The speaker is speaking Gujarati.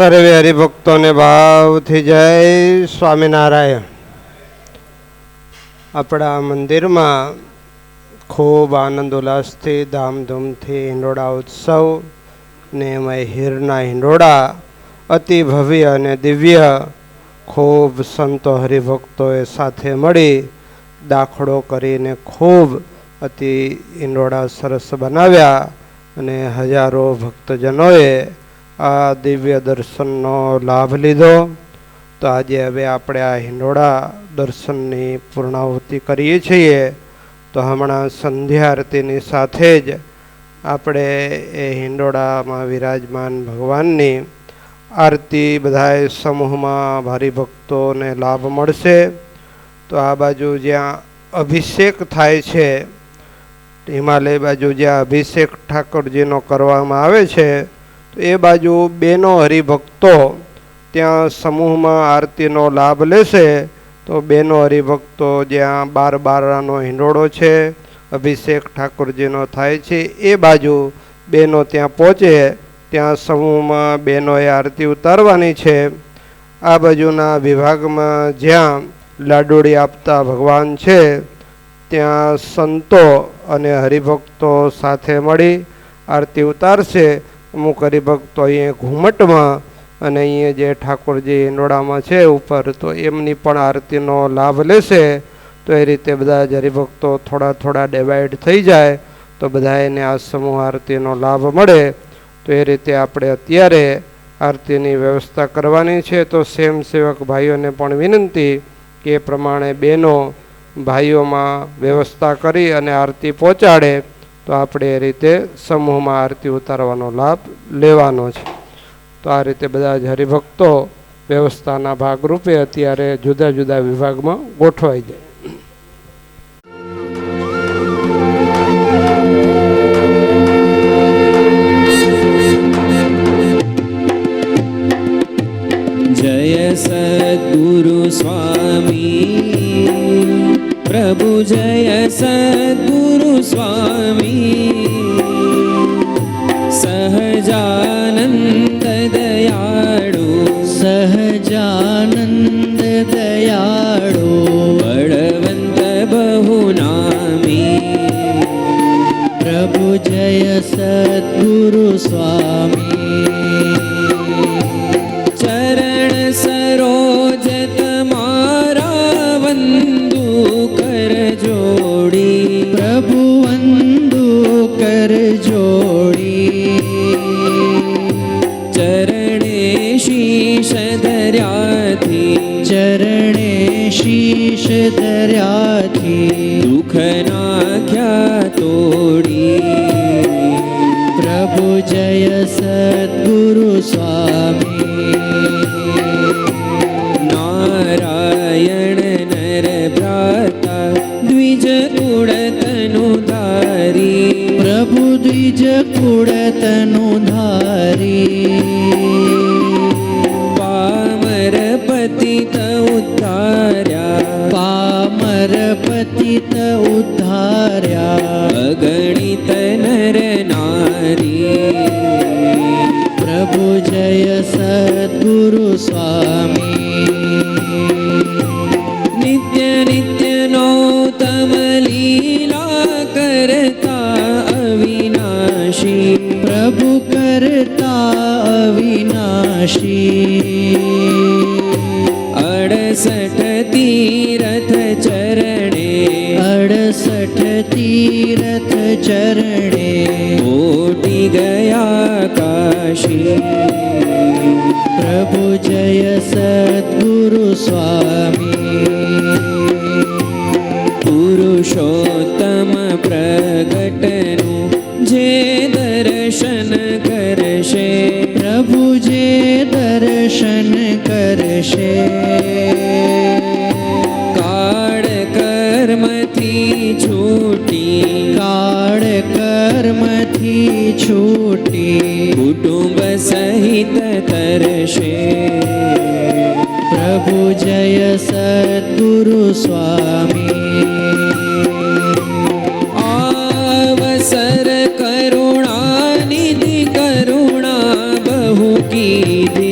સર્વે હરિભક્તોને ભાવથી જય સ્વામિનારાયણ. આપણા મંદિરમાં ખૂબ આનંદ ઉલ્લાસથી ધામધૂમથી હિંડોળા ઉત્સવ ને એમાં હીરના હિંડોળા અતિ ભવ્ય અને દિવ્ય ખૂબ સંતો હરિભક્તોએ સાથે મળી દાખલો કરીને ખૂબ અતિ હિંડોળા સરસ બનાવ્યા અને હજારો ભક્તજનોએ આ દિવ્ય દર્શનનો લાભ લીધો. તો આજે હવે આપણે આ હિંડોળા દર્શનની પૂર્ણાહુતિ કરીએ છીએ. તો હમણાં સંધ્યા આરતીની સાથે જ આપણે એ હિંડોળામાં વિરાજમાન ભગવાનની આરતી બધાએ સમૂહમાં હરિભક્તોને લાભ મળશે. તો આ બાજુ જ્યાં અભિષેક થાય છે, હિમાલય બાજુ જ્યાં અભિષેક ઠાકોરજીનો કરવામાં આવે છે, તો એ બાજુ બેનો હરિભક્તો ત્યાં સમૂહમાં આરતીનો લાભ લેશે. તો બેનો હરિભક્તો જ્યાં 12-12નો હિંડોળો છે, અભિષેક ઠાકોરજીનો થાય છે, એ બાજુ બેનો ત્યાં પહોંચે, ત્યાં સમૂહમાં બહેનોએ આરતી ઉતારવાની છે. આ બાજુના વિભાગમાં જ્યાં લાડુળી આપતા ભગવાન છે, ત્યાં સંતો અને હરિભક્તો સાથે મળી આરતી ઉતારશે. અમુક હરિભક્તો અહીંયા ઘુમટમાં અને અહીંયા જે ઠાકોરજી હિંડોળામાં છે ઉપર, તો એમની પણ આરતીનો લાભ લેશે. તો એ રીતે બધા જ હરિભક્તો થોડા થોડા ડિવાઈડ થઈ જાય તો બધાને આ સમૂહ આરતીનો લાભ મળે. તો એ રીતે આપણે અત્યારે આરતીની વ્યવસ્થા કરવાની છે. તો સ્વયંસેવક ભાઈઓને પણ વિનંતી કે એ પ્રમાણે બહેનો ભાઈઓમાં વ્યવસ્થા કરી અને આરતી પહોંચાડે. તો આપણે એ રીતે સમૂહમાં આરતી ઉતારવાનો લાભ લેવાનો છે. તો આ રીતે બધા જ હરિભક્તો વ્યવસ્થાના ભાગરૂપે અત્યારે જુદા જુદા વિભાગમાં ગોઠવાઈ જાય. जय सद्गुरु स्वामी प्रभु, जय सद्गुरु स्वामी सहजानंद दयाळु, सहजानंद दयाळु बळवंत बहुनामी प्रभु, जय सद्गुरु स्वामी चरण सरोज तमारा वंदू कर जोड़ी प्रभु, वंदू कर जोड़ी चरणे शीश धर्याथी, चरणे शीश धर्याथी दुख नाख्या तोड़ी प्रभु, जय सद्गुरु स्वामी नारायण नर भ्राता द्विज कुळ तनुधारी प्रभु, द्विज कुळ तनुधारी पामर पतित उद्धार्या, पामर पतित उद्धार्या अगणित नर नारी प्रभु, जय सद्गुरु स्वामी नित्य नित्य नौतम लीला करता अविनाशी प्रभु, करता अविनाशी 68 तीरथ चरणे, 68 तीरथ चरणे कोटि गया काशी प्रभु, जय सद्गुरु स्वामी पुरुषोत्तम प्रगटनु जे दर्शन करशे प्रभु, जे दर्शन करशे काळ कर्मथी छूटी, काळ कर्मथी छूटी कुटुंब सहित तरशे प्रभु, जय सद्गुरु स्वामी अवसर करुणा निधि करुणा बहु कीधी